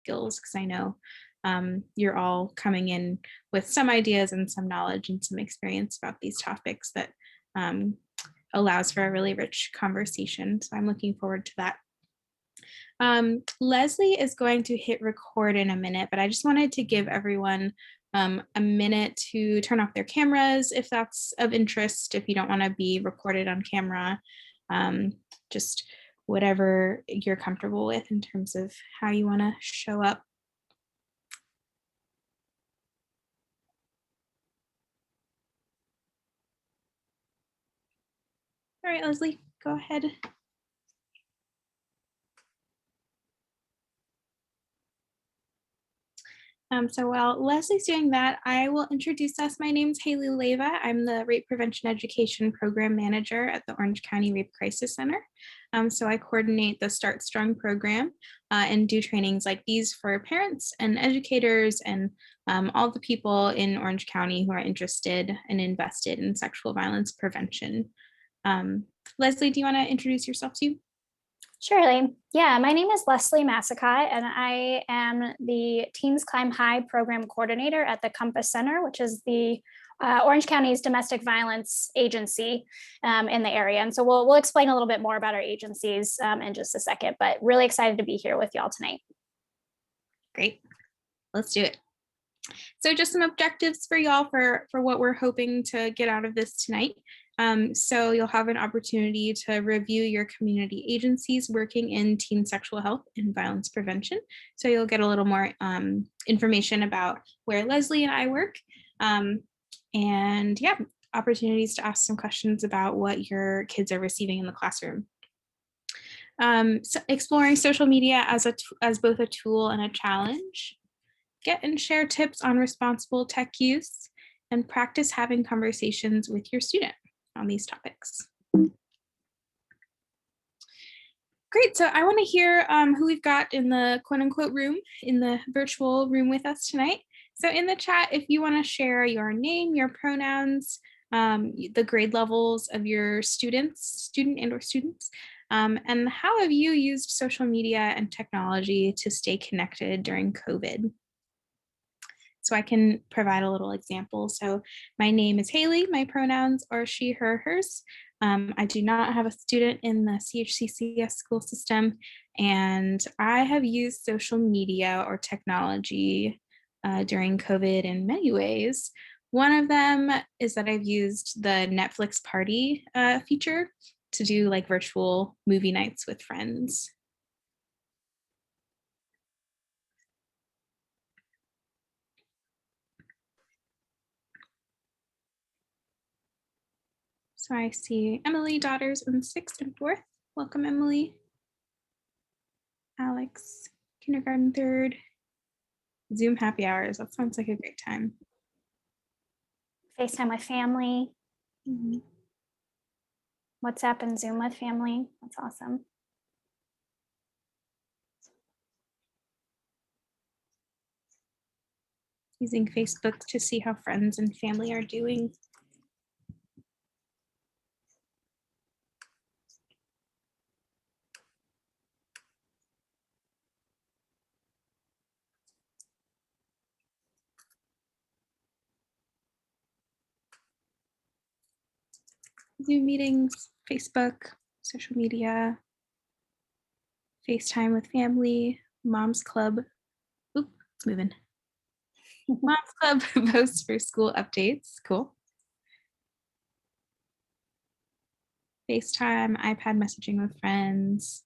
skills, because I know you're all coming in with some ideas and some knowledge and some experience about these topics that allows for a really rich conversation. So I'm looking forward to that. Leslie is going to hit record in a minute, but I just wanted to give everyone a minute to turn off their cameras if that's of interest, if you don't want to be recorded on camera, just whatever you're comfortable with in terms of how you want to show up. All right, Leslie, go ahead. So while Leslie's doing that, I will introduce us. My name's Haley Leyva. I'm the Rape Prevention Education Program Manager at the Orange County Rape Crisis Center. So I coordinate the Start Strong program and do trainings like these for parents and educators and all the people in Orange County who are interested and invested in sexual violence prevention. Leslie, do you want to introduce yourself too? Surely. Yeah, my name is Leslie Massacai, and I am the Teens Climb High program coordinator at the Compass Center, which is the Orange County's domestic violence agency in the area. And so we'll explain a little bit more about our agencies in just a second, but really excited to be here with y'all tonight. Great. Let's do it. So just some objectives for y'all for what we're hoping to get out of this tonight. So you'll have an opportunity to review your community agencies working in teen sexual health and violence prevention. So you'll get a little more information about where Leslie and I work. And yeah, opportunities to ask some questions about what your kids are receiving in the classroom. So exploring social media as both a tool and a challenge. Get and share tips on responsible tech use, and practice having conversations with your student on these topics. Great, so I want to hear who we've got in the quote unquote room, in the virtual room with us tonight. So in the chat, if you want to share your name, your pronouns, the grade levels of your student and or students, and how have you used social media and technology to stay connected during COVID? So I can provide a little example. So my name is Haley, my pronouns are she, her, hers. I do not have a student in the CHCCS school system, and I have used social media or technology during COVID in many ways. One of them is that I've used the Netflix party feature to do like virtual movie nights with friends. So I see Emily, daughters in 6th and 4th. Welcome, Emily. Alex, kindergarten 3rd. Zoom happy hours. That sounds like a great time. FaceTime with family. Mm-hmm. WhatsApp and Zoom with family. That's awesome. Using Facebook to see how friends and family are doing. Zoom meetings, Facebook, social media, FaceTime with family, Mom's Club. Oop, it's moving. Mom's Club posts for school updates. Cool. FaceTime, iPad messaging with friends,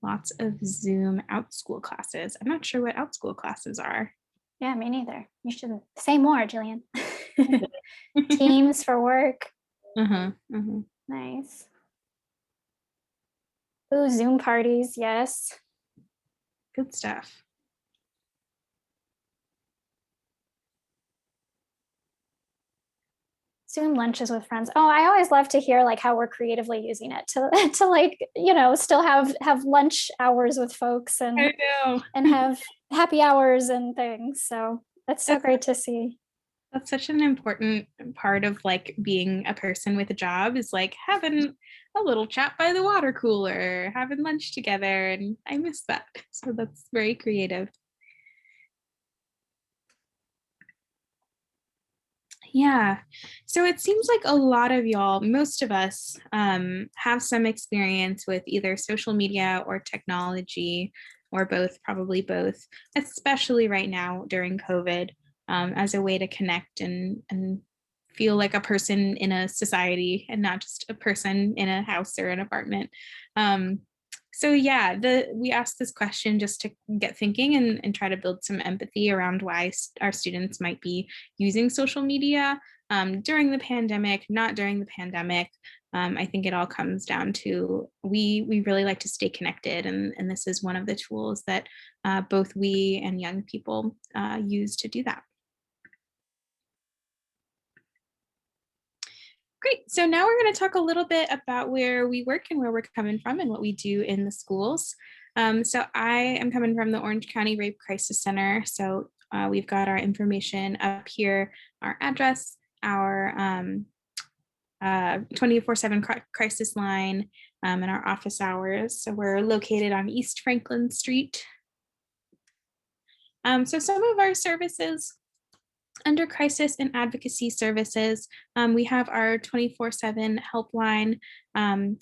lots of Zoom out school classes. I'm not sure what out school classes are. Yeah, me neither. You should say more, Jillian. Teams for work. Nice. Ooh, Zoom parties, yes. Good stuff. Zoom lunches with friends. Oh, I always love to hear like how we're creatively using it to like, you know, still have lunch hours with folks and have happy hours and things. So that's so great to see. That's such an important part of like being a person with a job, is like having a little chat by the water cooler, having lunch together, and I miss that. So that's very creative. Yeah. So it seems like a lot of y'all, most of us, have some experience with either social media or technology, or both, probably both, especially right now during COVID, as a way to connect and feel like a person in a society and not just a person in a house or an apartment. Um, so yeah, we asked this question just to get thinking and try to build some empathy around why our students might be using social media during the pandemic, not during the pandemic. I think it all comes down to we really like to stay connected, and this is one of the tools that both we and young people use to do that. Great. So now we're going to talk a little bit about where we work and where we're coming from and what we do in the schools. So I am coming from the Orange County Rape Crisis Center. So we've got our information up here, our address, our 24/7 crisis line, and our office hours. So we're located on East Franklin Street. So some of our services under crisis and advocacy services, we have our 24/7 helpline.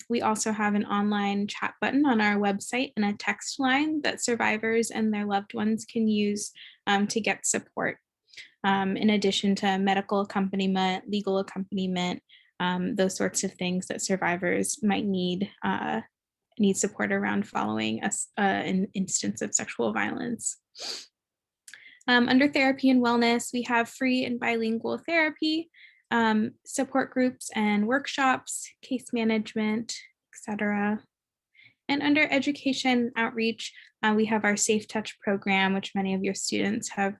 We also have an online chat button on our website and a text line that survivors and their loved ones can use to get support. In addition to medical accompaniment, legal accompaniment, those sorts of things that survivors might need support around following an instance of sexual violence. Under therapy and wellness, we have free and bilingual therapy, support groups and workshops, case management, etc. And under education outreach, we have our Safe Touch program, which many of your students have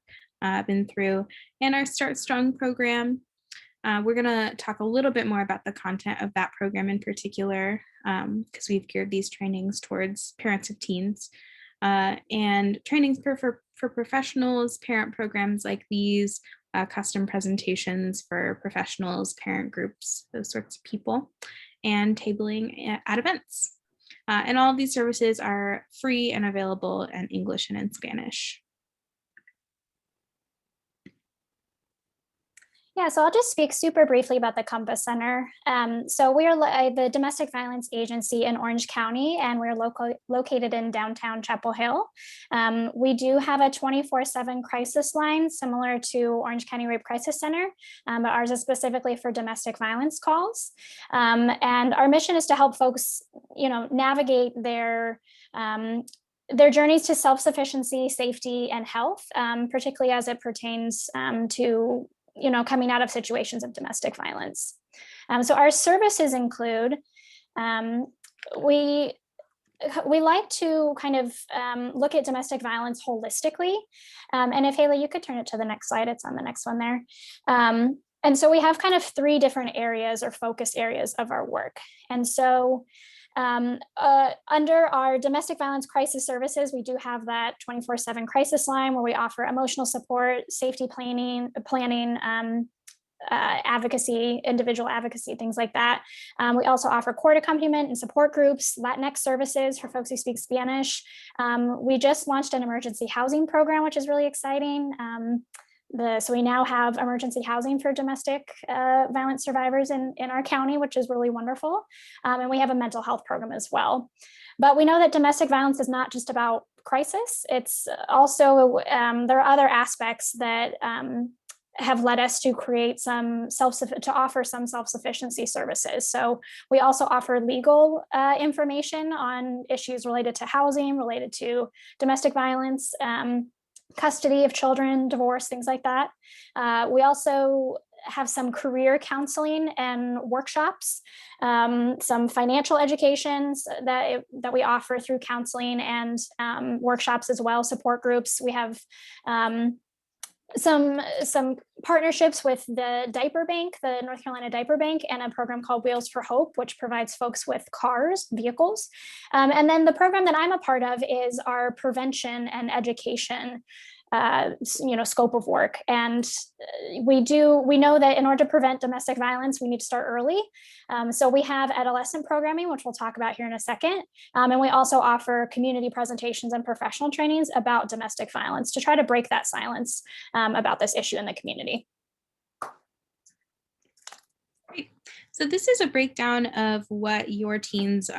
been through, and our Start Strong program. We're going to talk a little bit more about the content of that program in particular, because we've geared these trainings towards parents of teens. And trainings for professionals, parent programs like these, custom presentations for professionals, parent groups, those sorts of people, and tabling at events. And all of these services are free and available in English and in Spanish. Yeah, so I'll just speak super briefly about the Compass Center. So we are the domestic violence agency in Orange County, and we're located in downtown Chapel Hill. We do have a 24/7 crisis line similar to Orange County Rape Crisis Center, but ours is specifically for domestic violence calls. And our mission is to help folks, navigate their journeys to self-sufficiency, safety, and health, particularly as it pertains to coming out of situations of domestic violence. So our services include, we like to kind of look at domestic violence holistically. And if Haley, you could turn it to the next slide, it's on the next one there. And so we have kind of 3 different areas or focus areas of our work. And so under our domestic violence crisis services, we do have that 24/7 crisis line where we offer emotional support, safety planning, advocacy, individual advocacy, things like that. We also offer court accompaniment and support groups, Latinx services for folks who speak Spanish. We just launched an emergency housing program, which is really exciting. So we now have emergency housing for domestic violence survivors in our county, which is really wonderful. And we have a mental health program as well. But we know that domestic violence is not just about crisis. It's also, there are other aspects that have led us to create to offer some self-sufficiency services. So we also offer legal information on issues related to housing, related to domestic violence, custody of children, divorce, things like that. We also have some career counseling and workshops, some financial educations that we offer through counseling and workshops as well, support groups. We have some partnerships with the Diaper Bank, the North Carolina Diaper Bank, and a program called Wheels for Hope, which provides folks with vehicles. And then the program that I'm a part of is our prevention and education scope of work. And we know that in order to prevent domestic violence, we need to start early. So we have adolescent programming, which we'll talk about here in a second. And we also offer community presentations and professional trainings about domestic violence to try to break that silence about this issue in the community. So this is a breakdown of what your teens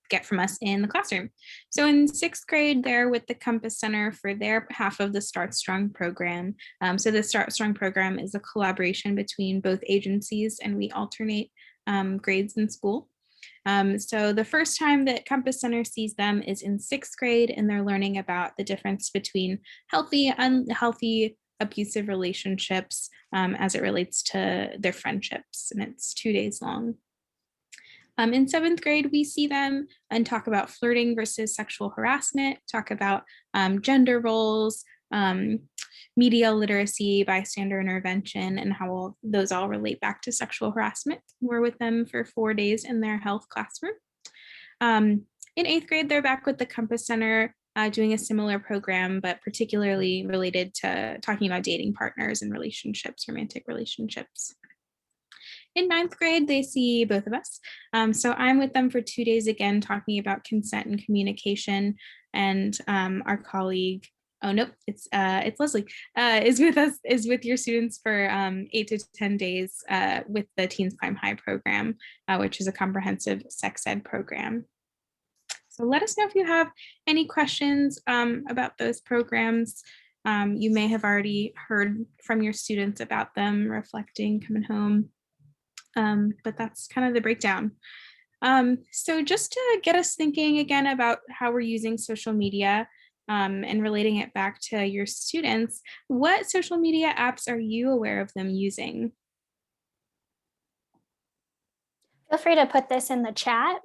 get from us in the classroom. So in 6th grade, they're with the Compass Center for their half of the Start Strong program. So the Start Strong program is a collaboration between both agencies, and we alternate grades in school. So the first time that Compass Center sees them is in 6th grade, and they're learning about the difference between healthy, unhealthy, abusive relationships as it relates to their friendships, and it's 2 days long. In 7th grade, we see them and talk about flirting versus sexual harassment, talk about gender roles, media literacy, bystander intervention, and how those all relate back to sexual harassment. We're with them for 4 days in their health classroom. In 8th grade, they're back with the Compass Center doing a similar program, but particularly related to talking about dating partners and relationships, romantic relationships. In 9th grade, they see both of us. So I'm with them for 2 days again, talking about consent and communication. And our colleague, oh nope, it's Leslie, is with your students for 8 to 10 days with the Teens Climb High program, which is a comprehensive sex ed program. So let us know if you have any questions about those programs. You may have already heard from your students about them, reflecting, coming home. But that's kind of the breakdown. So just to get us thinking again about how we're using social media and relating it back to your students, what social media apps are you aware of them using? Feel free to put this in the chat.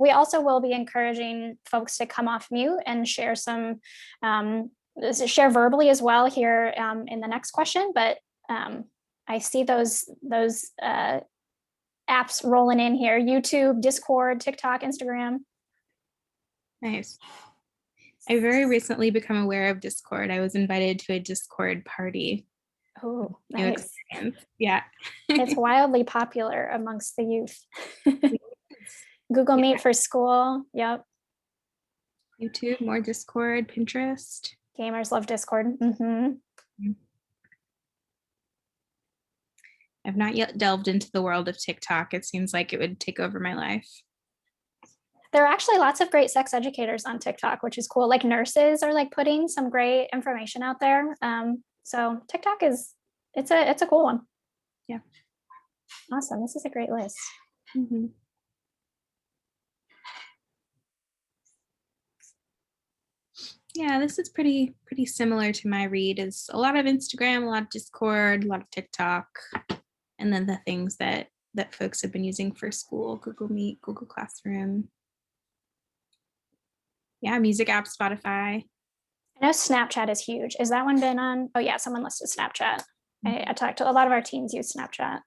We also will be encouraging folks to come off mute and share share verbally as well here in the next question. But I see those apps rolling in here: YouTube, Discord, TikTok, Instagram. Nice. I very recently become aware of Discord. I was invited to a Discord party. Oh, nice. Yeah. It's wildly popular amongst the youth. Google Meet for school. Yep. YouTube, more Discord, Pinterest. Gamers love Discord. Mm-hmm. I've not yet delved into the world of TikTok. It seems like it would take over my life. There are actually lots of great sex educators on TikTok, which is cool. Like nurses are like putting some great information out there. So TikTok it's a cool one. Yeah. Awesome. This is a great list. Mm-hmm. Yeah, this is pretty similar to my read. Is a lot of Instagram, a lot of Discord, a lot of TikTok, and then the things that folks have been using for school: Google Meet, Google Classroom. Yeah, music app, Spotify. I know Snapchat is huge. Is that one been on? Oh yeah, someone listed Snapchat. I talked to a lot of our teens use Snapchat.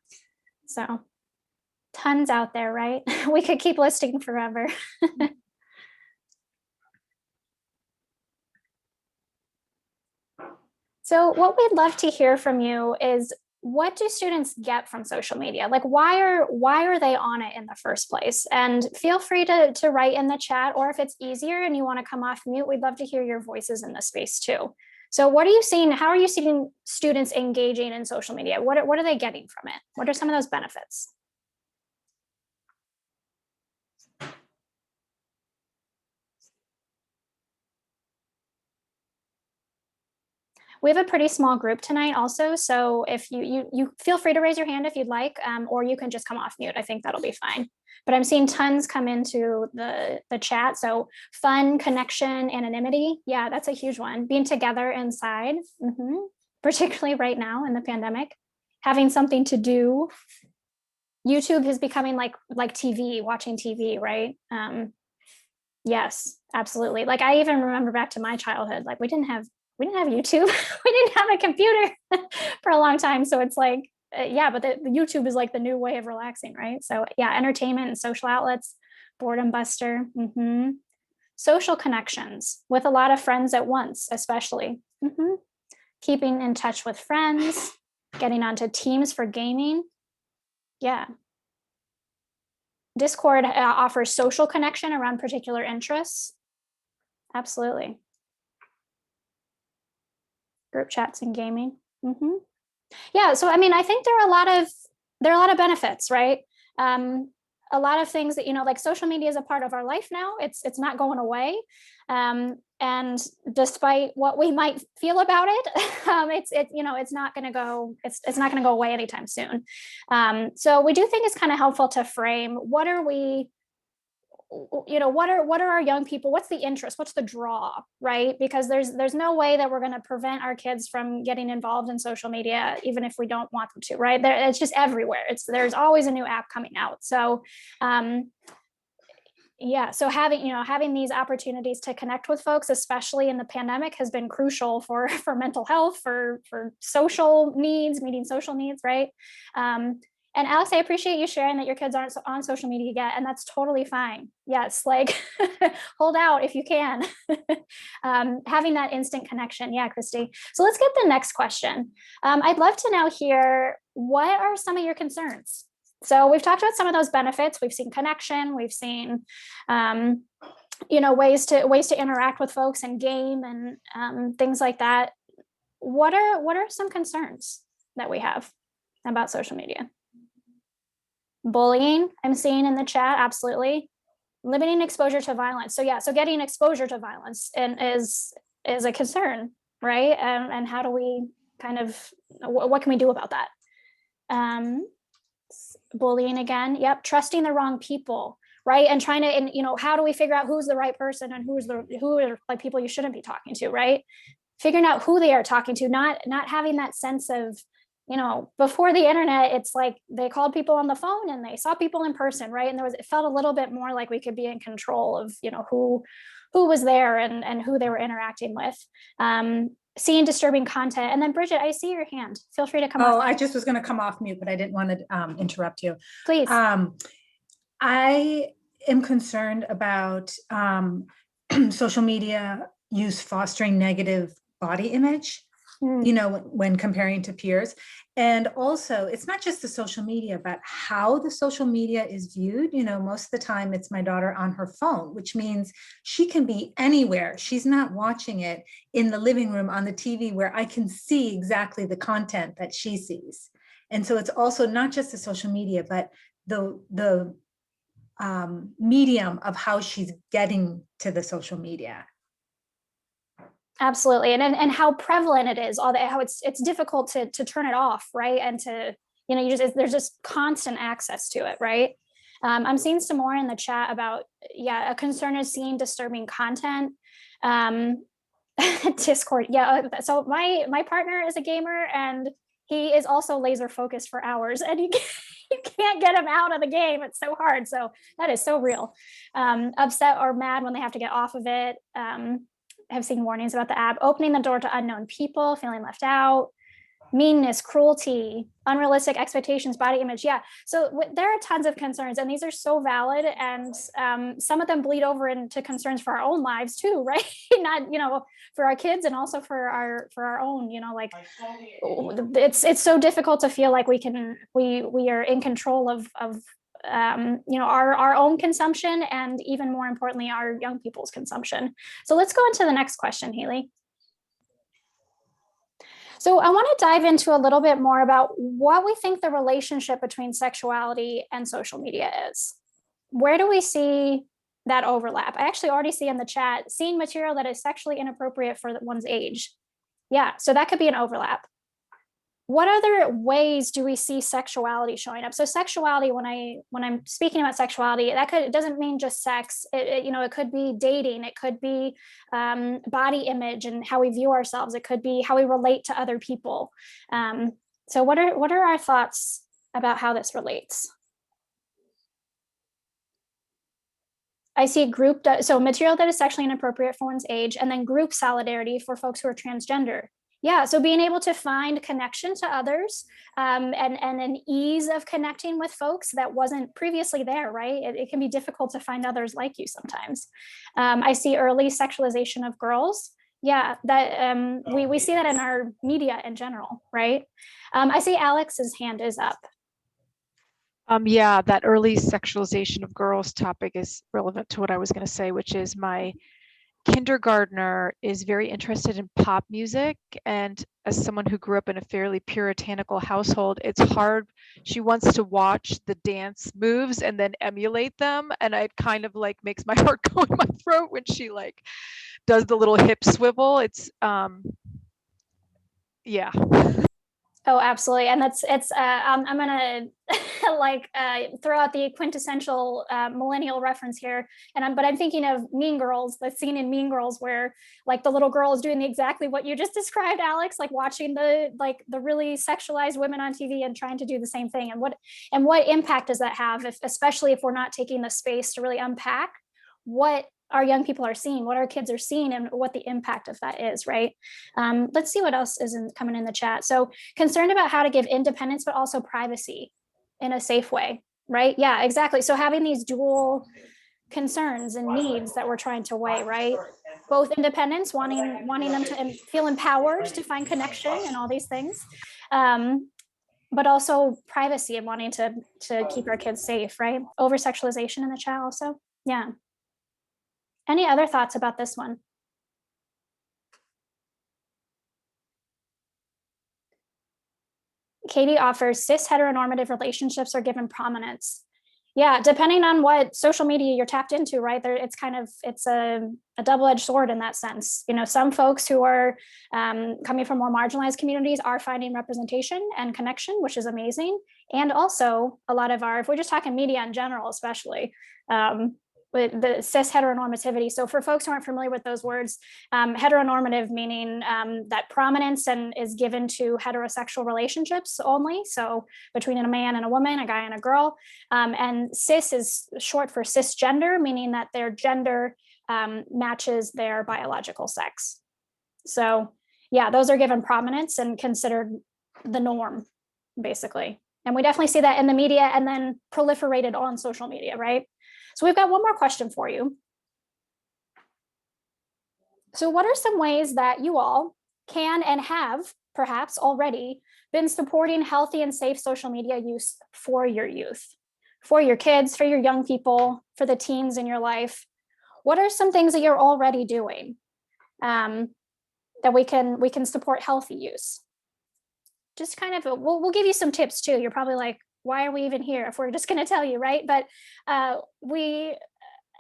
So tons out there, right? We could keep listing forever. So what we'd love to hear from you is, what do students get from social media? Like, why are they on it in the first place? And feel free to write in the chat, or if it's easier and you want to come off mute, we'd love to hear your voices in the space too. So what are you seeing? How are you seeing students engaging in social media? What are they getting from it? What are some of those benefits? We have a pretty small group tonight also, so if you feel free to raise your hand if you'd like, or you can just come off mute. I think that'll be fine. But I'm seeing tons come into the chat. So fun, connection, anonymity. Yeah, that's a huge one. Being together inside, particularly right now in the pandemic, having something to do. YouTube is becoming like TV, watching TV, right? Yes, absolutely. Like I even remember back to my childhood, like we didn't have YouTube. We didn't have a computer for a long time. So it's like, yeah, but the YouTube is like the new way of relaxing, right? So yeah, entertainment and social outlets, boredom buster, social connections with a lot of friends at once, especially keeping in touch with friends, getting onto teams for gaming. Yeah. Discord offers social connection around particular interests. Absolutely. Group chats and gaming. Yeah, so I mean, I think there are a lot of benefits, right? A lot of things that, like social media is a part of our life now. It's not going away. And despite what we might feel about it, it's not going to go, it's not going to go away anytime soon. So we do think it's kind of helpful to frame what are we, what are our young people, what's the interest, what's the draw, right? Because there's no way that we're going to prevent our kids from getting involved in social media, even if we don't want them to, right? It's just everywhere. There's always a new app coming out. So so having these opportunities to connect with folks, especially in the pandemic, has been crucial for mental health, for social needs, meeting social needs, right? And Alex, I appreciate you sharing that your kids aren't on social media yet, and that's totally fine. Yes, like hold out if you can. Having that instant connection. Yeah, Christy. So let's get the next question. I'd love to now hear, what are some of your concerns? So we've talked about some of those benefits. We've seen connection. We've seen, ways to interact with folks and game and things like that. What are some concerns that we have about social media? Bullying, I'm seeing in the chat, absolutely. Limiting exposure to violence. So getting exposure to violence is a concern, right? And how do we what can we do about that? Bullying again, yep. Trusting the wrong people, right? And how do we figure out who's the right person and who are like people you shouldn't be talking to, right? Figuring out who they are talking to, not having that sense of, before the internet, it's like they called people on the phone and they saw people in person, right? And it felt a little bit more like we could be in control of, who was there and who they were interacting with. Seeing disturbing content. And then Bridget, I see your hand. Feel free to come off. Oh, I just was going to come off mute, but I didn't want to interrupt you. Please. I am concerned about social media use fostering negative body image, when comparing to peers. And also, it's not just the social media, but how the social media is viewed. Most of the time it's my daughter on her phone, which means she can be anywhere. She's not watching it in the living room on the TV where I can see exactly the content that she sees. And so it's also not just the social media, but the medium of how she's getting to the social media. Absolutely. And how prevalent it is, how it's difficult to turn it off, right? And to, there's just constant access to it, right? I'm seeing some more in the chat about, a concern is seeing disturbing content. Discord. Yeah. So my partner is a gamer and he is also laser focused for hours, and you can't get him out of the game. It's so hard. So that is so real. Upset or mad when they have to get off of it. Have seen warnings about the app opening the door to unknown people, feeling left out, meanness, cruelty, unrealistic expectations, body image. Yeah. So there are tons of concerns, and these are so valid. And some of them bleed over into concerns for our own lives too, right? Not, for our kids, and also for our own, it's so difficult to feel like we are in control of our own consumption, and even more importantly, our young people's consumption. So let's go into the next question, Haley. So I want to dive into a little bit more about what we think the relationship between sexuality and social media is. Where do we see that overlap? I actually already see in the chat, seeing material that is sexually inappropriate for one's age. Yeah, so that could be an overlap. What other ways do we see sexuality showing up? So sexuality, when I'm speaking about sexuality, it doesn't mean just sex. It could be dating. It could be body image and how we view ourselves. It could be how we relate to other people. So what are our thoughts about how this relates? I see so material that is sexually inappropriate for one's age, and then group solidarity for folks who are transgender. Yeah, so being able to find connection to others and an ease of connecting with folks that wasn't previously there, right? It can be difficult to find others like you sometimes. I see early sexualization of girls. Yeah, that we see that in our media in general, right? I see Alex's hand is up. Yeah, that early sexualization of girls topic is relevant to what I was going to say, which is my kindergartner is very interested in pop music, and as someone who grew up in a fairly puritanical household, it's hard. She wants to watch the dance moves and then emulate them, and it kind of like makes my heart go in my throat when she like does the little hip swivel. It's yeah. Oh, absolutely. And I'm gonna like throw out the quintessential millennial reference here. But I'm thinking of Mean Girls, the scene in Mean Girls where like the little girl is doing exactly what you just described, Alex, like watching the really sexualized women on TV and trying to do the same thing. And what impact does that have, especially if we're not taking the space to really unpack what our young people are seeing, what our kids are seeing, and what the impact of that is, right? Let's see what else is coming in the chat. So concerned about how to give independence, but also privacy in a safe way, right? Yeah, exactly. So having these dual concerns and needs that we're trying to weigh, right? Both independence, wanting them to feel empowered to find connection and all these things, but also privacy and wanting to keep our kids safe, right? Over sexualization in the chat also. Yeah. Any other thoughts about this one? Katie offers cis heteronormative relationships are given prominence. Yeah, depending on what social media you're tapped into, right? It's a double-edged sword in that sense. You know, some folks who are coming from more marginalized communities are finding representation and connection, which is amazing. And also a lot of if we're just talking media in general, especially, with the cis heteronormativity. So for folks who aren't familiar with those words, heteronormative meaning that prominence is given to heterosexual relationships only. So between a man and a woman, a guy and a girl. And cis is short for cisgender, meaning that their gender matches their biological sex. So yeah, those are given prominence and considered the norm, basically. And we definitely see that in the media and then proliferated on social media, right? So we've got one more question for you. So what are some ways that you all can and have perhaps already been supporting healthy and safe social media use for your youth, for your kids, for your young people, for the teens in your life? What are some things that you're already doing that we can support healthy use? Just kind of, we'll give you some tips too. You're probably like, why are we even here if we're just going to tell you, right? But we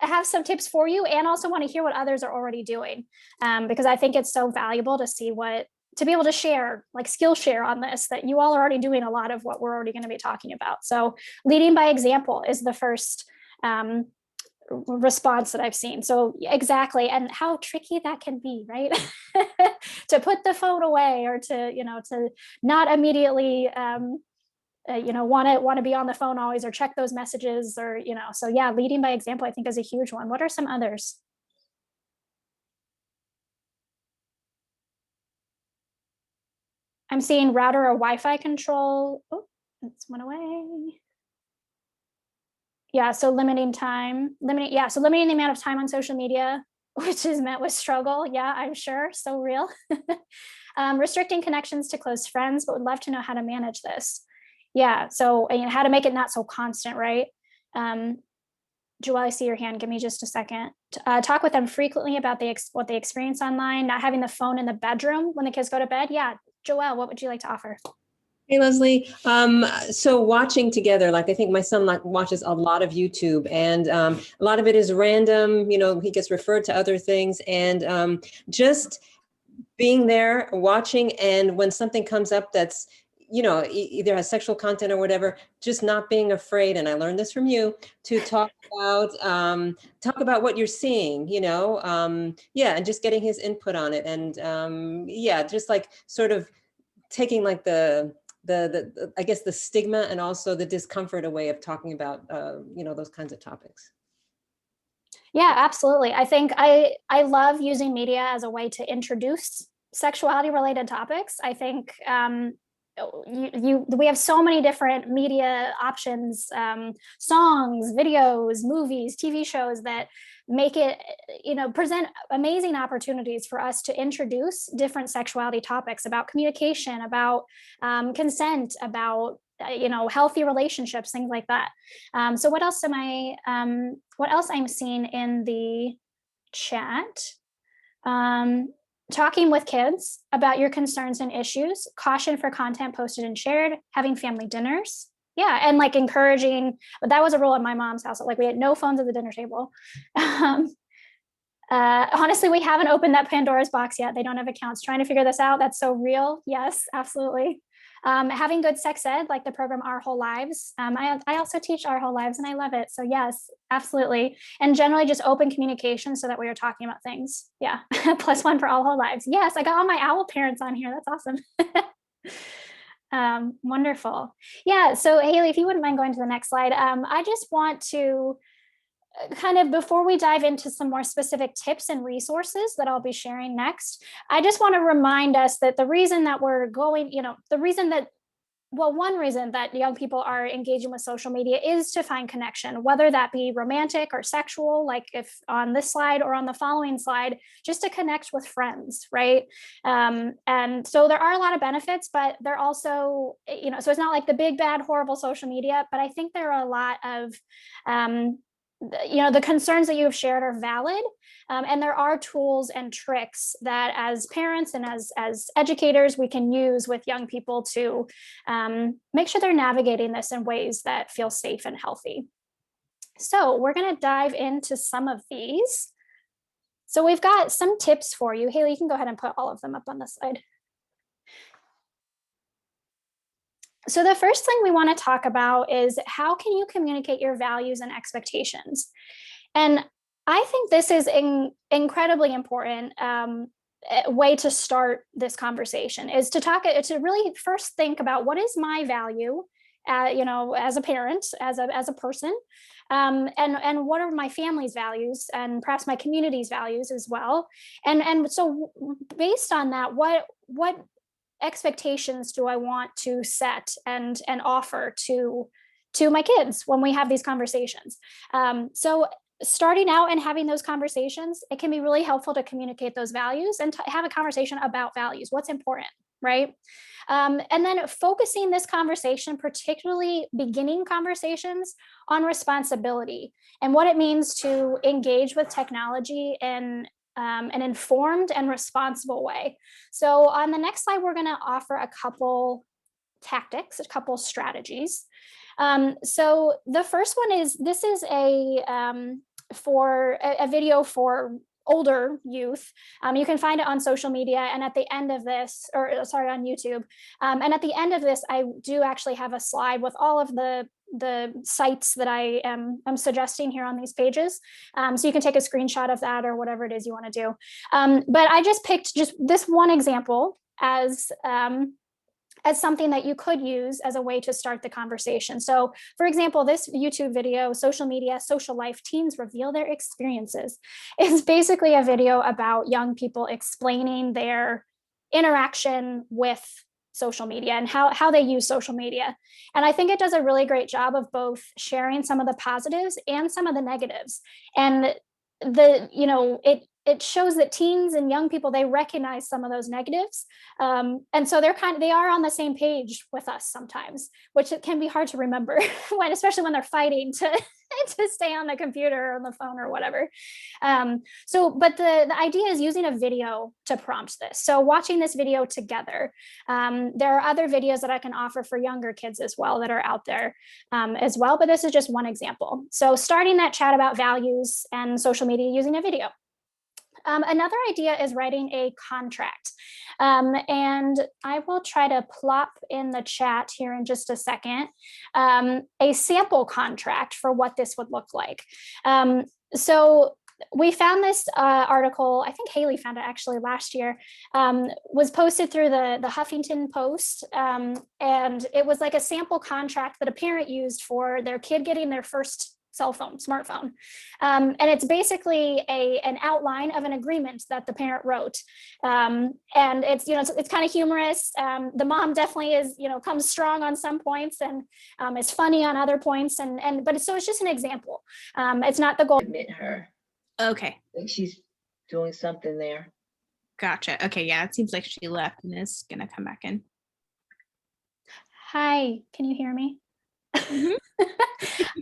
have some tips for you and also want to hear what others are already doing, because I think it's so valuable to see to be able to share, like skill share on this, that you all are already doing a lot of what we're already going to be talking about. So leading by example is the first response that I've seen. So exactly, and how tricky that can be, right? To put the phone away or to not immediately want to be on the phone always or check those messages or so yeah, leading by example I think is a huge one. What are some others? I'm seeing router or Wi-Fi control. Oh, that's went away. Yeah, so limiting the amount of time on social media, which is met with struggle. Yeah, I'm sure, so real. Restricting connections to close friends, but would love to know how to manage this. Yeah, so how to make it not so constant, right? Joelle, I see your hand. Give me just a second. Talk with them frequently about what they experience online, not having the phone in the bedroom when the kids go to bed. Yeah, Joelle, what would you like to offer? Hey, Leslie. So watching together, like I think my son watches a lot of YouTube, and a lot of it is random. He gets referred to other things, and just being there, watching, and when something comes up that's either has sexual content or whatever, just not being afraid. And I learned this from you to talk about what you're seeing, and just getting his input on it. And just like sort of taking like the I guess the stigma and also the discomfort away of talking about, those kinds of topics. Yeah, absolutely. I think I love using media as a way to introduce sexuality related topics. I think we have so many different media options, songs, videos, movies, TV shows that make it, present amazing opportunities for us to introduce different sexuality topics about communication, about consent, about healthy relationships, things like that. So what else I'm seeing in the chat? talking with kids about your concerns and issues, caution for content posted and shared, having family dinners. Yeah, and like encouraging, but that was a rule at my mom's house. Like we had no phones at the dinner table. Honestly, we haven't opened that Pandora's box yet. They don't have accounts. Trying to figure this out. That's so real. Yes, absolutely. Having good sex ed, like the program Our Whole Lives. I also teach Our Whole Lives and I love it. So yes, absolutely. And generally just open communication so that we are talking about things. Yeah. +1 for All Whole Lives. Yes, I got all my owl parents on here. That's awesome. Wonderful. Yeah. So Haley, if you wouldn't mind going to the next slide, I just want to kind of, before we dive into some more specific tips and resources that I'll be sharing next, I just want to remind us that the reason that we're going, the reason that, well, one reason that young people are engaging with social media is to find connection, whether that be romantic or sexual, like if on this slide or on the following slide, just to connect with friends, right? And so there are a lot of benefits, but they're also, so it's not like the big, bad, horrible social media, but I think there are a lot of, the concerns that you have shared are valid, and there are tools and tricks that as parents and as educators we can use with young people to make sure they're navigating this in ways that feel safe and healthy. So we're going to dive into some of these. So we've got some tips for you. Haley, you can go ahead and put all of them up on the slide. So the first thing we want to talk about is how can you communicate your values and expectations? And I think this is an incredibly important way to start this conversation, is to really first think about what is my value, as a parent, as a person, and what are my family's values and perhaps my community's values as well. And so based on that, what expectations do I want to set and offer to my kids when we have these conversations? So starting out and having those conversations, it can be really helpful to communicate those values and to have a conversation about values, what's important, right? And then focusing this conversation, particularly beginning conversations, on responsibility and what it means to engage with technology in an informed and responsible way. So on the next slide, we're going to offer a couple tactics, a couple strategies. So the first one is, this is a video for older youth. You can find it on social media, and at the end of this, on YouTube. And at the end of this, I do actually have a slide with all of the sites that I am suggesting here on these pages. So you can take a screenshot of that or whatever it is you want to do. But I just picked just this one example as something that you could use as a way to start the conversation. So for example, this YouTube video, Social Media, Social Life, Teens Reveal Their Experiences, is basically a video about young people explaining their interaction with social media and how they use social media. And I think it does a really great job of both sharing some of the positives and some of the negatives. And it shows that teens and young people, they recognize some of those negatives. And so they are on the same page with us sometimes, which it can be hard to remember especially when they're fighting to stay on the computer or on the phone or whatever. But the idea is using a video to prompt this. So watching this video together. There are other videos that I can offer for younger kids as well that are out there as well, but this is just one example. So starting that chat about values and social media using a video. Another idea is writing a contract. And I will try to plop in the chat here in just a second, a sample contract for what this would look like. So we found this article, I think Haley found it actually last year, was posted through the Huffington Post. And it was like a sample contract that a parent used for their kid getting their first smartphone. And it's basically an outline of an agreement that the parent wrote. And it's kind of humorous. The mom definitely is, comes strong on some points and is funny on other points. But it's just an example. It's not the goal. Admit her. Okay. I think she's doing something there. Gotcha. Okay. Yeah. It seems like she left and is going to come back in. Hi, can you hear me? Mhm.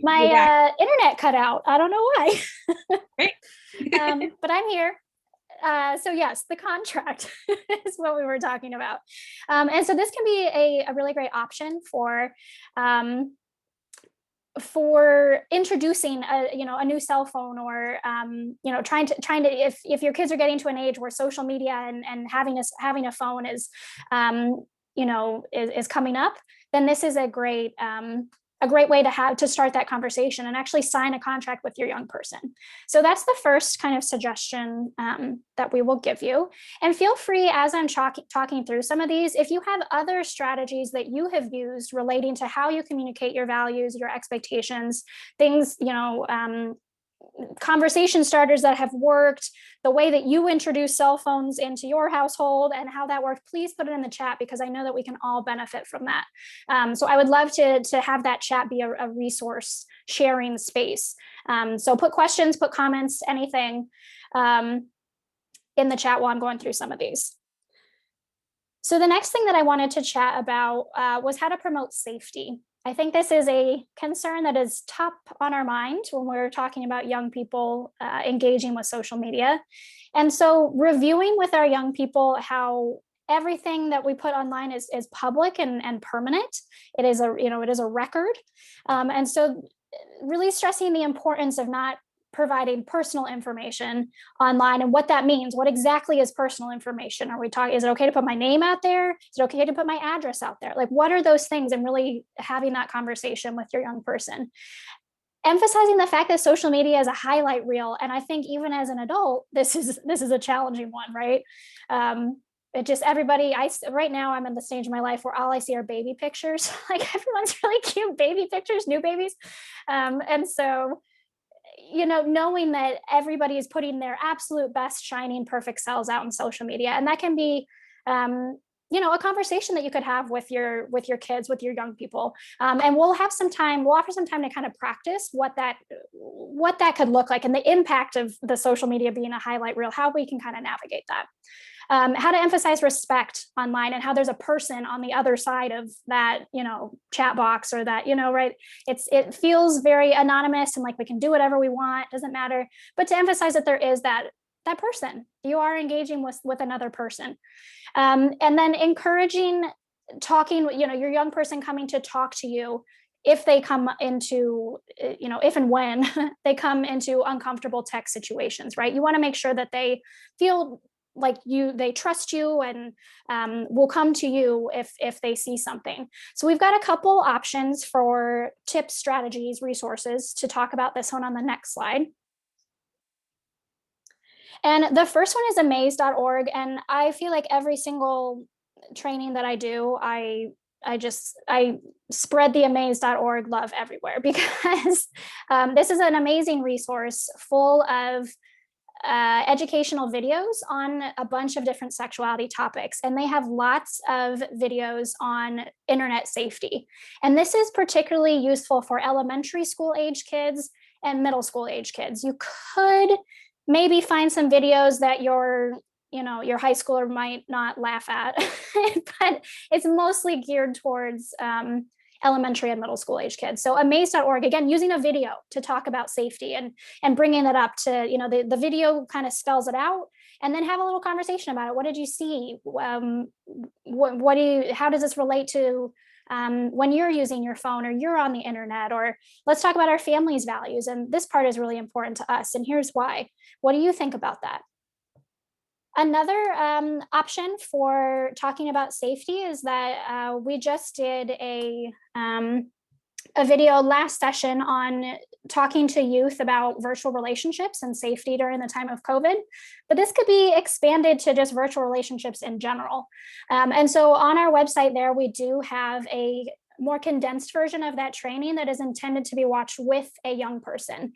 My internet cut out. I don't know why. Great. But I'm here. So yes, the contract is what we were talking about. And so this can be a really great option for introducing a new cell phone, or trying to if your kids are getting to an age where social media and having a phone is is coming up, then this is a great way to start that conversation and actually sign a contract with your young person. So that's the first kind of suggestion that we will give you. And feel free, as I'm talking through some of these, if you have other strategies that you have used relating to how you communicate your values, your expectations, things, conversation starters that have worked, the way that you introduce cell phones into your household and how that worked, please put it in the chat, because I know that we can all benefit from that. So I would love to have that chat be a resource sharing space. So put questions, put comments, anything in the chat while I'm going through some of these. So the next thing that I wanted to chat about was how to promote safety. I think this is a concern that is top on our mind when we're talking about young people engaging with social media. And so reviewing with our young people how everything that we put online is public and permanent. It is a record. And so really stressing the importance of not providing personal information online and what that means. What exactly is personal information? Are we talking, is it okay to put my name out there? Is it okay to put my address out there? Like, what are those things? And really having that conversation with your young person. Emphasizing the fact that social media is a highlight reel. And I think even as an adult, this is a challenging one, right? It just right now I'm in the stage of my life where all I see are baby pictures. Like everyone's really cute baby pictures, new babies. And so, knowing that everybody is putting their absolute best shining perfect selves out on social media, and that can be a conversation that you could have with your kids, with your young people, and we'll offer some time to kind of practice what that could look like, and the impact of the social media being a highlight reel, how we can kind of navigate that. How to emphasize respect online, and how there's a person on the other side of that, chat box, or that, right? It feels very anonymous and like we can do whatever we want, doesn't matter. But to emphasize that there is that person, you are engaging with another person. And then encouraging talking, your young person coming to talk to you if they come into, if and when they come into uncomfortable tech situations, right? You want to make sure that they feel like they trust you and will come to you if they see something. So we've got a couple options for tips, strategies, resources to talk about this one on the next slide. And the first one is amaze.org. And I feel like every single training that I do, I spread the amaze.org love everywhere, because this is an amazing resource full of educational videos on a bunch of different sexuality topics. And they have lots of videos on internet safety. And this is particularly useful for elementary school age kids and middle school age kids. You could maybe find some videos that your high schooler might not laugh at, but it's mostly geared towards elementary and middle school age kids. So amaze.org, again, using a video to talk about safety and bringing it up to, the video kind of spells it out, and then have a little conversation about it. What did you see? How does this relate to when you're using your phone or you're on the internet? Or let's talk about our family's values. And this part is really important to us. And here's why. What do you think about that? Another option for talking about safety is that we just did a video last session on talking to youth about virtual relationships and safety during the time of COVID, but this could be expanded to just virtual relationships in general. And so on our website there, we do have a more condensed version of that training that is intended to be watched with a young person.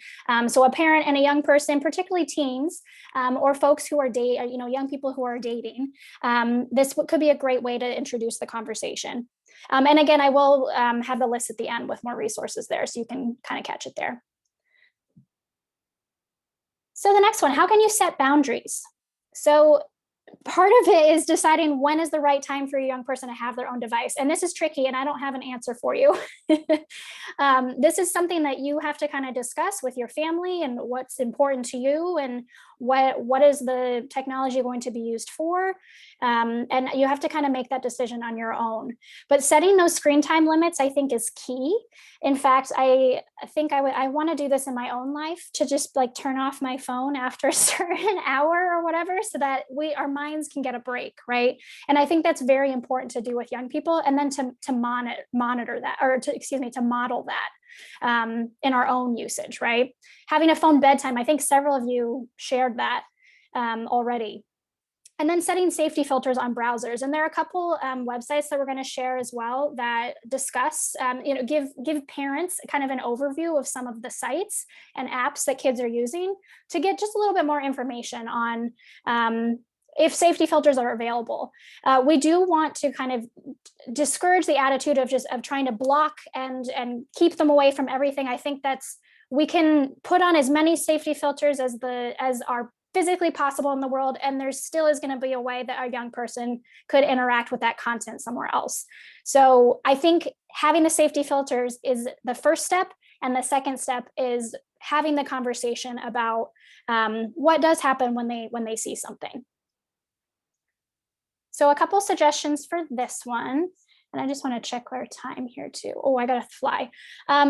So a parent and a young person, particularly teens, or folks who are young people who are dating. This could be a great way to introduce the conversation. And again, I will have the list at the end with more resources there, so you can kind of catch it there. So the next one, how can you set boundaries? So part of it is deciding when is the right time for a young person to have their own device. And this is tricky, and I don't have an answer for you. This is something that you have to kind of discuss with your family and what's important to you and what is the technology going to be used for? And you have to kind of make that decision on your own. But setting those screen time limits, I think, is key. In fact, I think I want to do this in my own life, to just like turn off my phone after a certain hour or whatever, so that our minds can get a break, right? And I think that's very important to do with young people, and then to monitor that, or to model that in our own usage, right? Having a phone bedtime, I think several of you shared that already. And then setting safety filters on browsers. And there are a couple websites that we're going to share as well that discuss, give parents kind of an overview of some of the sites and apps that kids are using, to get just a little bit more information on if safety filters are available. We do want to kind of discourage the attitude of trying to block and keep them away from everything. I think we can put on as many safety filters as are physically possible in the world, and there still is going to be a way that a young person could interact with that content somewhere else. So I think having the safety filters is the first step, and the second step is having the conversation about what does happen when they see something. So a couple suggestions for this one, and I just want to check our time here too. Oh, I gotta fly.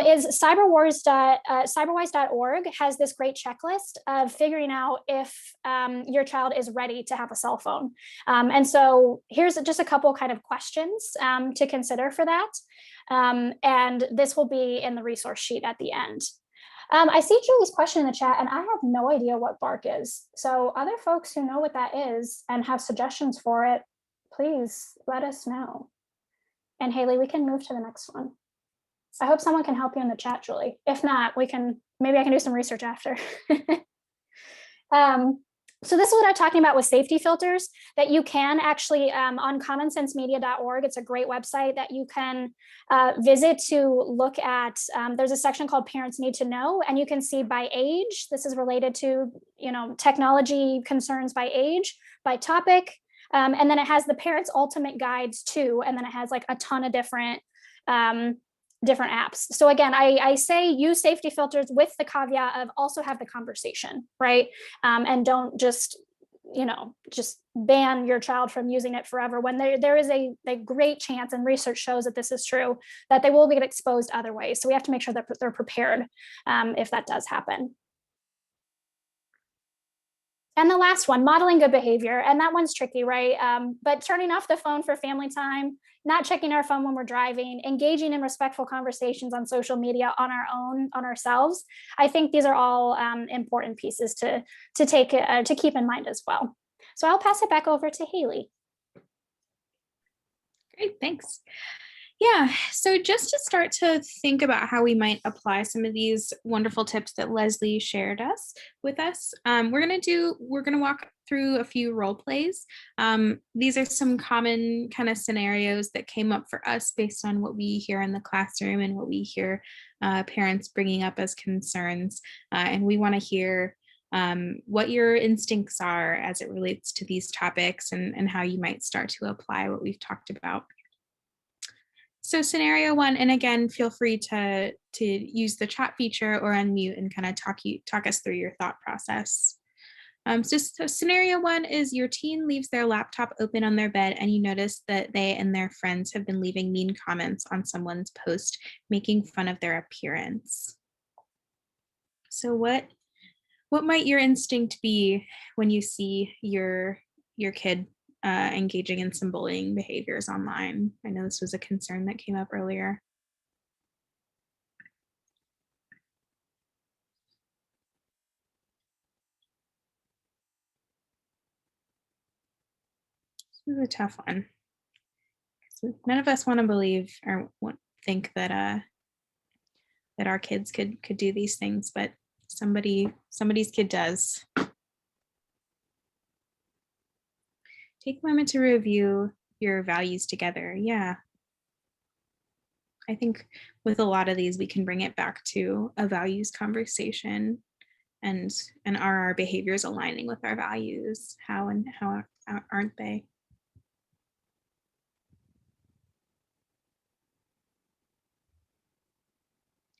Is cyberwise.org has this great checklist of figuring out if your child is ready to have a cell phone. And so here's just a couple kind of questions to consider for that. And this will be in the resource sheet at the end. I see Julie's question in the chat, and I have no idea what BARC is. So other folks who know what that is and have suggestions for it, please let us know. And Haley, we can move to the next one. I hope someone can help you in the chat, Julie. If not, maybe I can do some research after. So this is what I'm talking about with safety filters, that you can actually, on commonsensemedia.org, it's a great website that you can visit to look at. There's a section called Parents Need to Know, and you can see by age. This is related to, technology concerns by age, by topic. And then it has the parents' ultimate guides too. And then it has like a ton of different apps. So again, I say use safety filters with the caveat of also have the conversation, right? And don't just ban your child from using it forever, when there is a great chance, and research shows that this is true, that they will get exposed other ways. So we have to make sure that they're prepared if that does happen. And the last one, modeling good behavior. And that one's tricky, right? But turning off the phone for family time, not checking our phone when we're driving, engaging in respectful conversations on social media on our own, on ourselves. I think these are all important pieces to keep in mind as well. So I'll pass it back over to Haley. Great, thanks. Yeah, so just to start to think about how we might apply some of these wonderful tips that Leslie shared with us, we're gonna walk through a few role plays. These are some common kind of scenarios that came up for us based on what we hear in the classroom and what we hear parents bringing up as concerns. And we want to hear what your instincts are as it relates to these topics, and how you might start to apply what we've talked about. So scenario one, and again, feel free to use the chat feature or unmute and kind of talk us through your thought process. So scenario one is your teen leaves their laptop open on their bed, and you notice that they and their friends have been leaving mean comments on someone's post, making fun of their appearance. So what might your instinct be when you see your kid engaging in some bullying behaviors online? I know this was a concern that came up earlier. This is a tough one. None of us want to believe or think that that our kids could do these things, but somebody's kid does. Take a moment to review your values together. Yeah. I think with a lot of these, we can bring it back to a values conversation, and are our behaviors aligning with our values? How aren't they?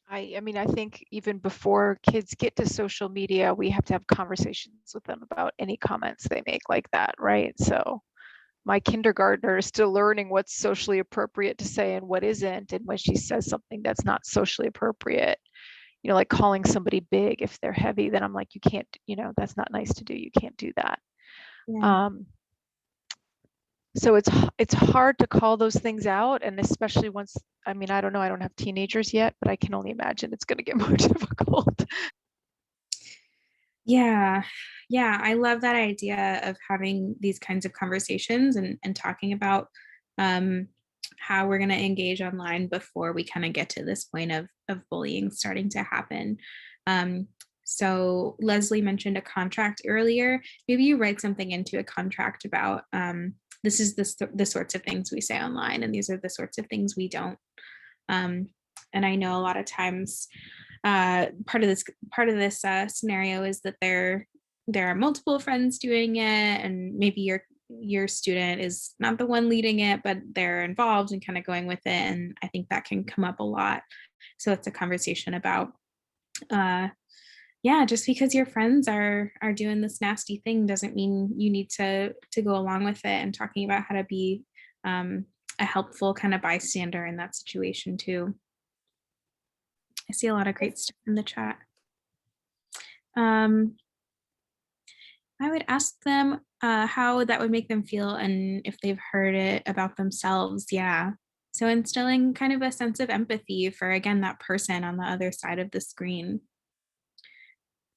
I mean, I think even before kids get to social media, we have to have conversations with them about any comments they make like that, right? So my kindergartner is still learning what's socially appropriate to say and what isn't. And when she says something that's not socially appropriate, you know, like calling somebody big if they're heavy, then I'm like, you can't, you know, that's not nice to do. You can't do that. Yeah. So it's hard to call those things out, and especially once, I mean, I don't know, I don't have teenagers yet, but I can only imagine it's going to get more difficult. Yeah. Yeah. I love that idea of having these kinds of conversations and talking about um, how we're going to engage online before we kind of get to this point of bullying starting to happen. Um, so Leslie mentioned a contract earlier. Maybe you write something into a contract about this is the sorts of things we say online, and these are the sorts of things we don't. Um, and I know a lot of times part of this scenario is that there are multiple friends doing it, and maybe your student is not the one leading it, but they're involved and kind of going with it. And I think that can come up a lot. So it's a conversation about uh yeah, just because your friends are doing this nasty thing doesn't mean you need to go along with it, and talking about how to be um a helpful kind of bystander in that situation too. I see a lot of great stuff in the chat. Um, I would ask them how that would make them feel and if they've heard it about themselves. Yeah. So instilling kind of a sense of empathy for, again, that person on the other side of the screen.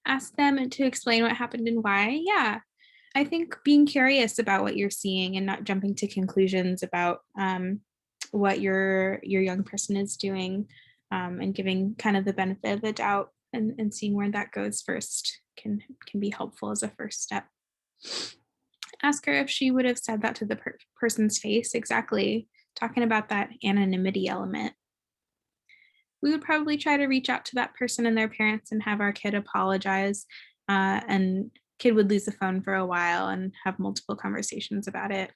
Ask them to explain what happened and why. Yeah. I think being curious about what you're seeing and not jumping to conclusions about what your young person is doing, and giving kind of the benefit of the doubt, and seeing where that goes first can be helpful as a first step. Ask her if she would have said that to the person's face. Exactly. Talking about that anonymity element. We would probably try to reach out to that person and their parents and have our kid apologize. And kid would lose the phone for a while and have multiple conversations about it.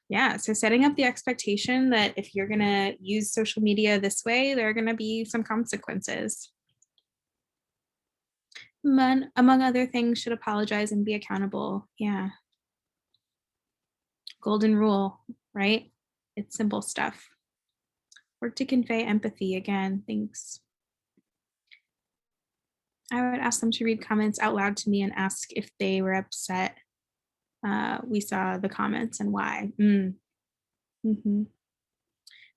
Yeah. So setting up the expectation that if you're going to use social media this way, there are going to be some consequences. Among other things, should apologize and be accountable. Yeah. Golden rule, right? It's simple stuff. Work to convey empathy. Again, thanks. I would ask them to read comments out loud to me and ask if they were upset. We saw the comments and why. Mm-hmm.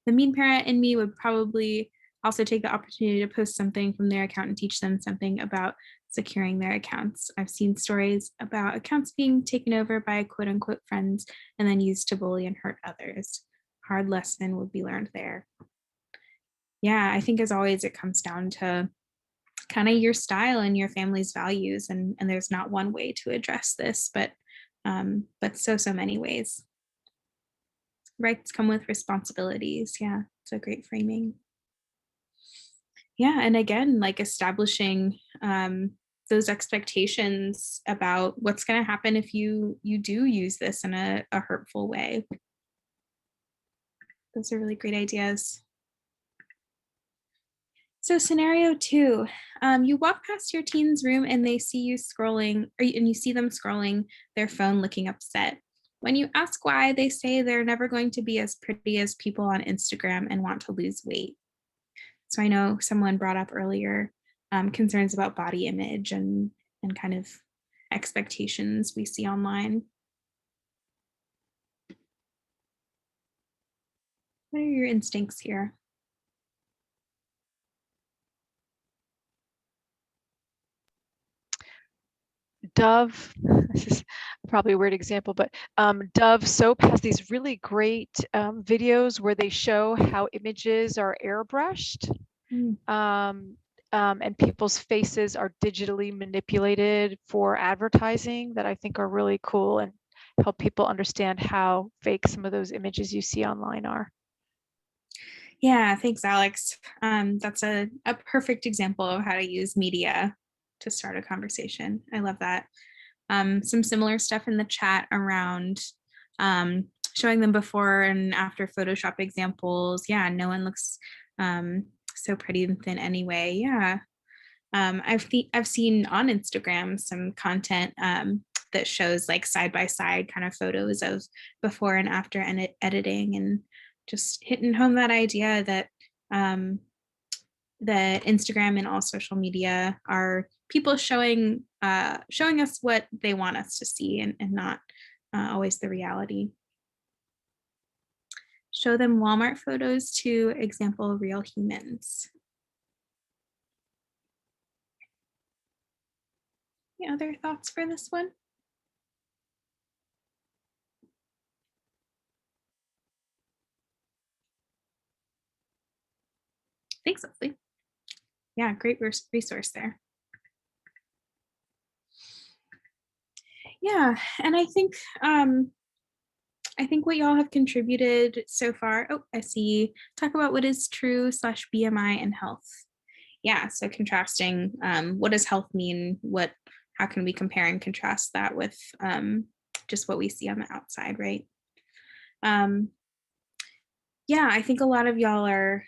The mean parent in me would probably also take the opportunity to post something from their account and teach them something about securing their accounts. I've seen stories about accounts being taken over by quote unquote friends and then used to bully and hurt others. Hard lesson would be learned there. Yeah, I think as always, it comes down to kind of your style and your family's values. And there's not one way to address this, but so many ways. Rights come with responsibilities. Yeah, it's a great framing. Yeah, and again, like establishing those expectations about what's going to happen if you do use this in a hurtful way. Those are really great ideas. So scenario 2, you walk past your teen's room and they see you scrolling, and you see them scrolling their phone looking upset. When you ask why, they say they're never going to be as pretty as people on Instagram and want to lose weight. So I know someone brought up earlier concerns about body image and kind of expectations we see online. What are your instincts here? Dove, this is probably a weird example, but Dove soap has these really great videos where they show how images are airbrushed. And people's faces are digitally manipulated for advertising that I think are really cool and help people understand how fake some of those images you see online are. Yeah, thanks, Alex. That's a perfect example of how to use media to start a conversation. I love that. Some similar stuff in the chat around showing them before and after Photoshop examples. Yeah, no one looks so pretty and thin anyway. Yeah. I've seen on Instagram some content that shows like side by side kind of photos of before and after editing, and just hitting home that idea that that Instagram and all social media are people showing us what they want us to see, and not always the reality. Show them Walmart photos to example real humans. Any other thoughts for this one? Thanks, Leslie. Yeah, great resource there. Yeah, and I think what y'all have contributed so far. Oh, I see. Talk about what is true / BMI and health. Yeah, so contrasting what does health mean? How can we compare and contrast that with just what we see on the outside, right? Yeah, I think a lot of y'all are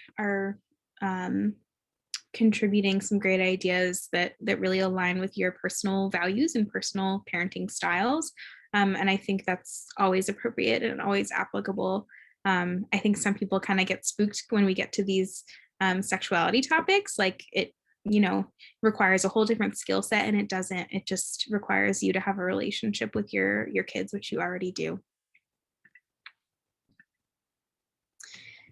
contributing some great ideas that really align with your personal values and personal parenting styles. And I think that's always appropriate and always applicable. I think some people kind of get spooked when we get to these sexuality topics, like it, requires a whole different skill set, and it doesn't. It just requires you to have a relationship with your kids, which you already do.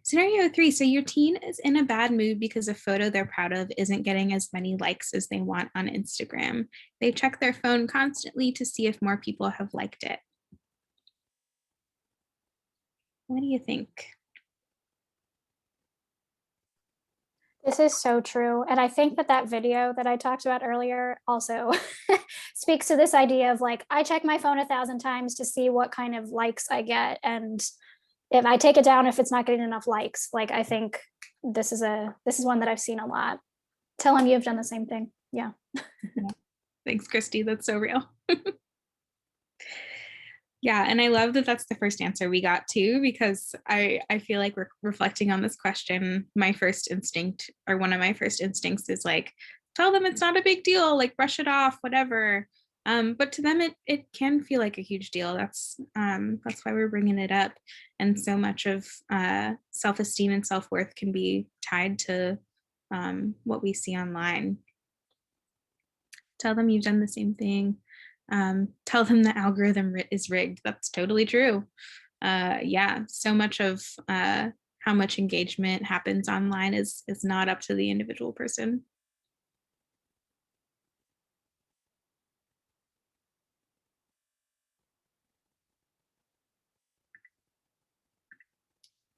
Scenario 3, so your teen is in a bad mood because a photo they're proud of isn't getting as many likes as they want on Instagram. They check their phone constantly to see if more people have liked it. What do you think? This is so true. And I think that video that I talked about earlier also speaks to this idea of like, I check my phone 1,000 times to see what kind of likes I get. And if I take it down, if it's not getting enough likes, like, I think this is one that I've seen a lot. Tell him you've done the same thing. Yeah. Thanks, Christy. That's so real. Yeah, and I love that that's the first answer we got too, because I feel like reflecting on this question, my first instinct, or one of my first instincts, is like, tell them it's not a big deal, like brush it off, whatever. But to them, it can feel like a huge deal. That's why we're bringing it up. And so much of self-esteem and self-worth can be tied to what we see online. Tell them you've done the same thing. Tell them the algorithm is rigged. That's totally true. Yeah, so much of how much engagement happens online is not up to the individual person.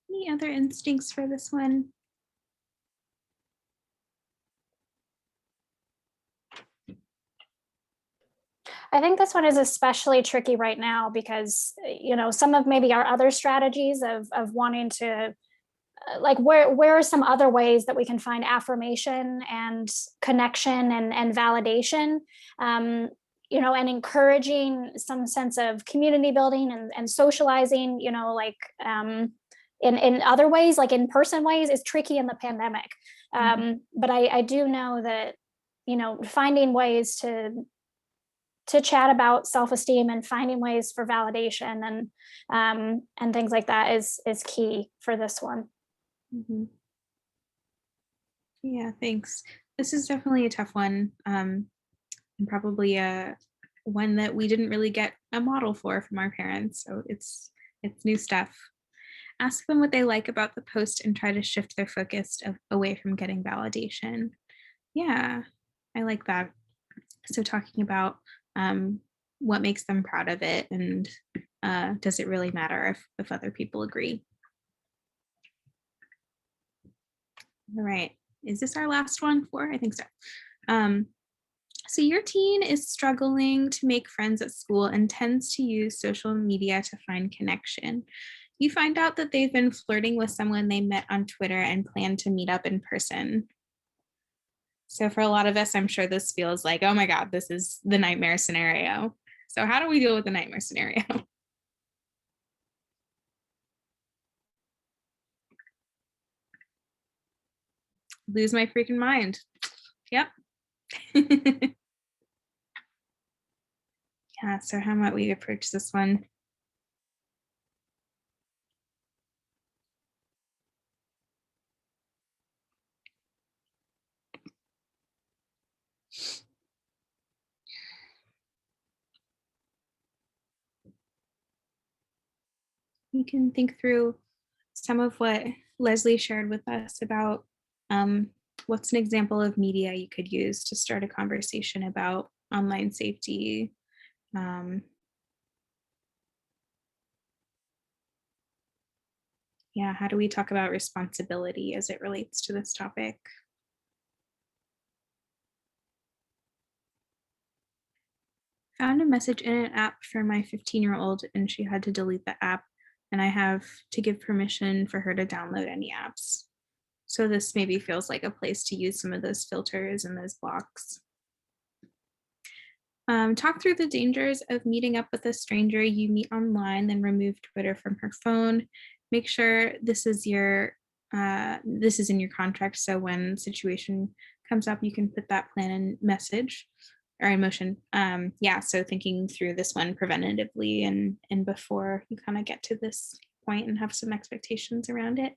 Any other instincts for this one? I think this one is especially tricky right now because, some of maybe our other strategies of wanting to, like, where are some other ways that we can find affirmation and connection and validation, and encouraging some sense of community building and socializing, in other ways, like in-person ways, is tricky in the pandemic. But I do know that, finding ways to chat about self-esteem and finding ways for validation and things like that is key for this one. Mm-hmm. Yeah, thanks. This is definitely a tough one, and probably one that we didn't really get a model for from our parents. So it's new stuff. Ask them what they like about the post and try to shift their focus away from getting validation. Yeah, I like that. So talking about what makes them proud of it, and does it really matter if other people agree? All right, is this our last one for? I think so. So your teen is struggling to make friends at school and tends to use social media to find connection. You find out that they've been flirting with someone they met on Twitter and plan to meet up in person. So for a lot of us, I'm sure this feels like, oh my God, this is the nightmare scenario. So how do we deal with the nightmare scenario? lose my freaking mind. Yep. Yeah, so how might we approach this one? You can think through some of what Leslie shared with us about what's an example of media you could use to start a conversation about online safety. Yeah, how do we talk about responsibility as it relates to this topic? Found a message in an app for my 15-year-old and she had to delete the app, and I have to give permission for her to download any apps. So this maybe feels like a place to use some of those filters and those blocks. Talk through the dangers of meeting up with a stranger you meet online, then remove Twitter from her phone. Make sure this is in your contract, so when situation comes up, you can put that plan in message or in motion. Yeah, so thinking through this one preventatively and before you kind of get to this point and have some expectations around it.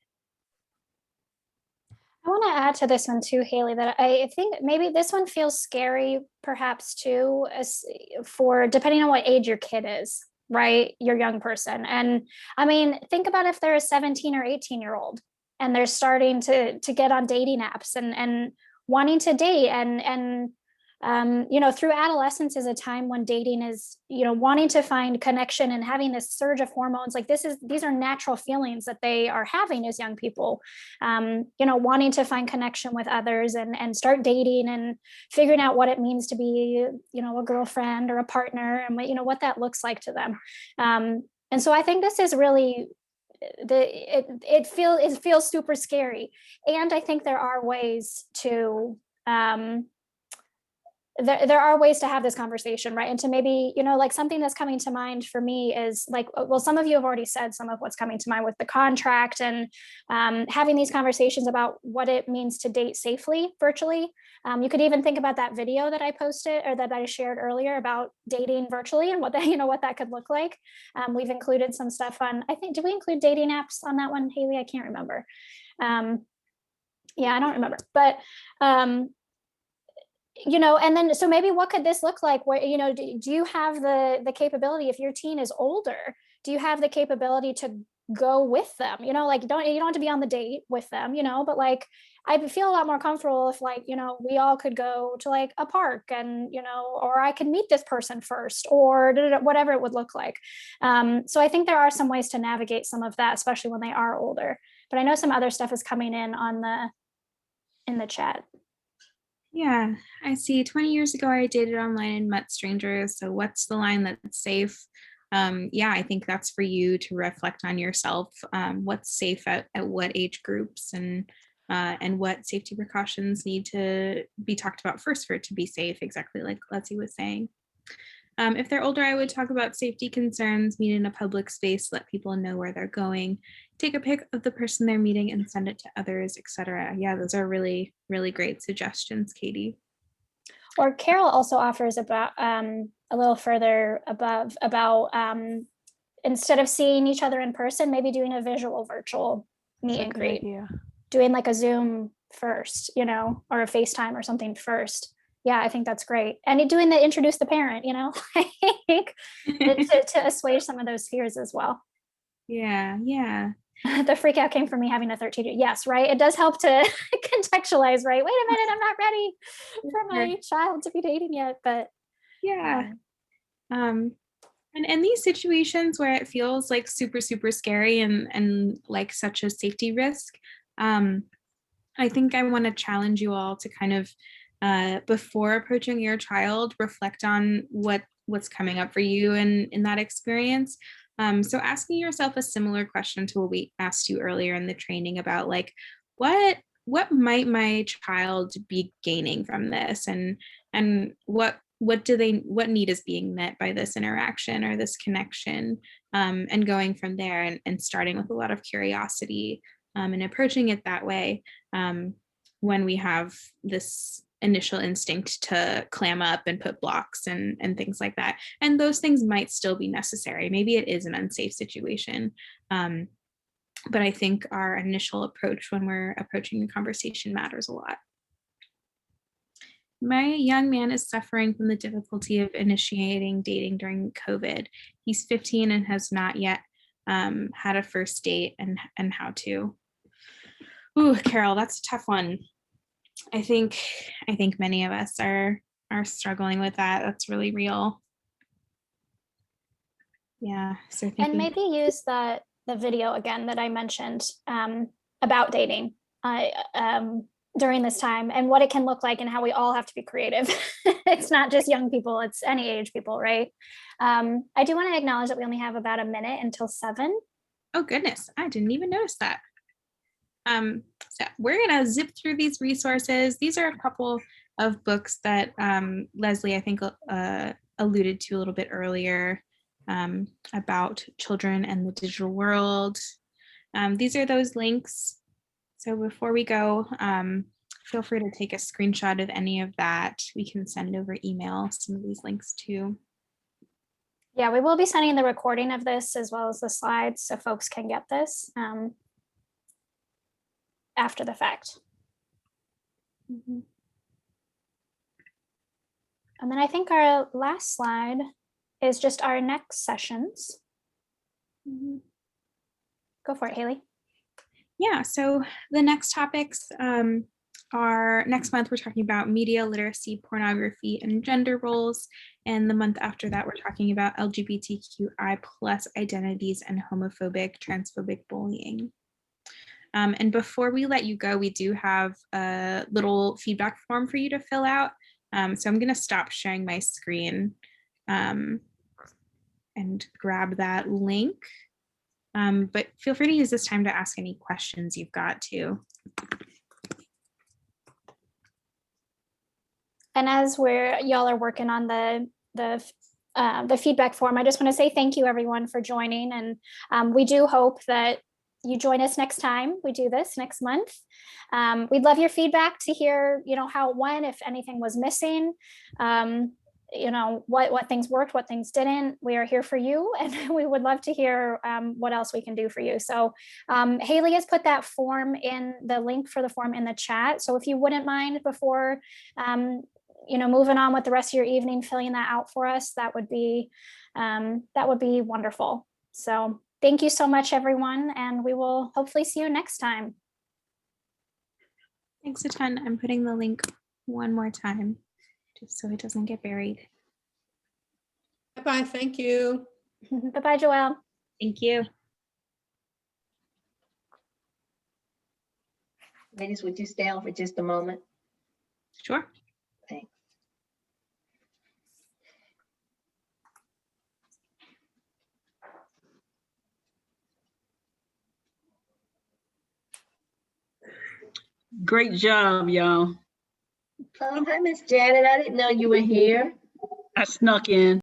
I want to add to this one too, Haley, that I think maybe this one feels scary perhaps too, as for depending on what age your kid is, right? Your young person. And I mean, think about if they're a 17 or 18-year-old and they're starting to get on dating apps and wanting to date and through adolescence is a time when dating is, wanting to find connection and having this surge of hormones. Like these are natural feelings that they are having as young people, wanting to find connection with others and start dating and figuring out what it means to be, a girlfriend or a partner and what that looks like to them. And so I think this is really, it feels super scary. And I think there are ways to, there are ways to have this conversation, right? And to maybe, like something that's coming to mind for me is like, well, some of you have already said some of what's coming to mind with the contract and having these conversations about what it means to date safely virtually. You could even think about that video that I posted or that I shared earlier about dating virtually and what that, what that could look like. We've included some stuff on, I think, did we include dating apps on that one, Haley? I can't remember. Yeah, I don't remember, but and then so maybe what could this look like where do you have the capability, if your teen is older, do you have the capability to go with them, like you don't have to be on the date with them, but like I feel a lot more comfortable if like we all could go to like a park and or I could meet this person first or whatever it would look like. So I think there are some ways to navigate some of that, especially when they are older. But I know some other stuff is coming in in the chat. Yeah, I see. 20 years ago, I dated online and met strangers. So what's the line that's safe? Yeah, I think that's for you to reflect on yourself. What's safe at what age groups and what safety precautions need to be talked about first for it to be safe, exactly like Leslie was saying. If they're older, I would talk about safety concerns, meet in a public space, let people know where they're going, take a pic of the person they're meeting and send it to others, etc. Yeah, those are really, really great suggestions, Katie. Or Carol also offers about a little further above about instead of seeing each other in person, maybe doing a visual virtual meet and greet, doing like a Zoom first, or a FaceTime or something first. Yeah, I think that's great. And doing the introduce the parent, like to assuage some of those fears as well. Yeah. The freak out came from me having a 13. Yes, right. It does help to contextualize, right? Wait a minute, I'm not ready for my child to be dating yet. But yeah. And these situations where it feels like super, super scary and like such a safety risk, I think I want to challenge you all to kind of before approaching your child, reflect on what's coming up for you in that experience. So asking yourself a similar question to what we asked you earlier in the training about like, what might my child be gaining from this, and what need is being met by this interaction or this connection, and going from there and starting with a lot of curiosity and approaching it that way. when we have this initial instinct to clam up and put blocks and things like that. And those things might still be necessary. Maybe it is an unsafe situation. But I think our initial approach when we're approaching the conversation matters a lot. My young man is suffering from the difficulty of initiating dating during COVID. He's 15 and has not yet had a first date and how to. Ooh, Carol, that's a tough one. I think many of us are struggling with that. That's really real. Yeah. So And maybe use the video again that I mentioned about dating during this time and what it can look like and how we all have to be creative. It's not just young people, it's any age people, right? I do want to acknowledge that we only have about a minute until 7. Oh goodness, I didn't even notice that. So we're gonna zip through these resources. These are a couple of books that Leslie, I think, alluded to a little bit earlier about children and the digital world. These are those links. So before we go, feel free to take a screenshot of any of that. We can send over email some of these links too. Yeah, we will be sending the recording of this as well as the slides so folks can get this after the fact. Mm-hmm. And then I think our last slide is just our next sessions. Mm-hmm. Go for it, Haley. Yeah, so the next topics are next month, we're talking about media literacy, pornography, and gender roles. And the month after that, we're talking about LGBTQI+ identities and homophobic, transphobic bullying. And before we let you go, we do have a little feedback form for you to fill out. So I'm going to stop sharing my screen and grab that link. But feel free to use this time to ask any questions you've got too. And as y'all are working on the feedback form, I just want to say thank you everyone for joining, and we do hope that you join us next time we do this next month. We'd love your feedback to hear, how it went, if anything was missing, what things worked, what things didn't. We are here for you, and we would love to hear what else we can do for you. So Haley has put that form in the link for the form in the chat. So if you wouldn't mind before moving on with the rest of your evening, filling that out for us, that would be wonderful. So thank you so much, everyone, and we will hopefully see you next time. Thanks a ton. I'm putting the link one more time, just so it doesn't get buried. Bye-bye, thank you. Bye-bye, Joelle. Thank you. Ladies, would you stay on for just a moment? Sure. Thanks. Great job, y'all. Oh, hi, Miss Janet. I didn't know you were here. I snuck in.